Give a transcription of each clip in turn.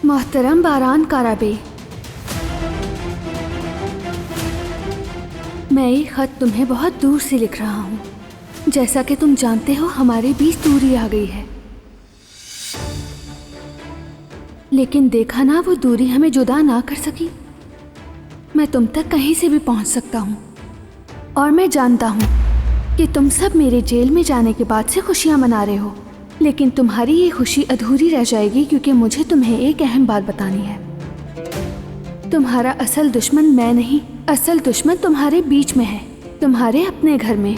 मोहतरम बारान काराबे, मैं ये खत तुम्हें बहुत दूर से लिख रहा हूँ। जैसा कि तुम जानते हो हमारे बीच दूरी आ गई है, लेकिन देखा ना वो दूरी हमें जुदा ना कर सकी। मैं तुम तक कहीं से भी पहुँच सकता हूँ और मैं जानता हूँ कि तुम सब मेरे जेल में जाने के बाद से खुशियाँ मना रहे हो, लेकिन तुम्हारी ये खुशी अधूरी रह जाएगी क्योंकि मुझे तुम्हें एक अहम बात बतानी है। तुम्हारा असल दुश्मन मैं नहीं, असल दुश्मन तुम्हारे बीच में है, तुम्हारे अपने घर में।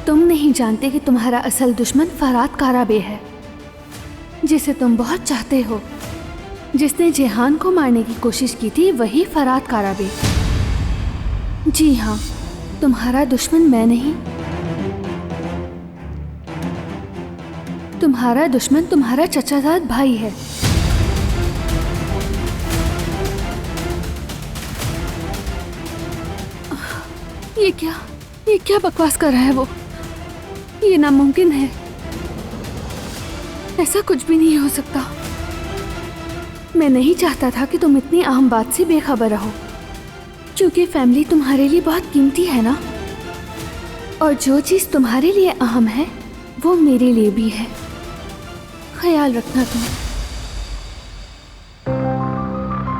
तुम नहीं जानते कि तुम्हारा असल दुश्मन फरात काराबे है, जिसे तुम बहुत चाहते हो। जिसने जेहान को मारने की कोशिश की थी वही फरात काराबे। जी हाँ, तुम्हारा दुश्मन मैं नहीं, तुम्हारा दुश्मन तुम्हारा चचाजाद भाई है। ये क्या बकवास कर रहा है वो? ये नामुमकिन है, ऐसा कुछ भी नहीं हो सकता। मैं नहीं चाहता था कि तुम इतनी अहम बात से बेखबर रहो, क्योंकि फैमिली तुम्हारे लिए बहुत कीमती है ना, और जो चीज़ तुम्हारे लिए अहम है वो मेरे लिए भी है। ख्याल रखना तुम।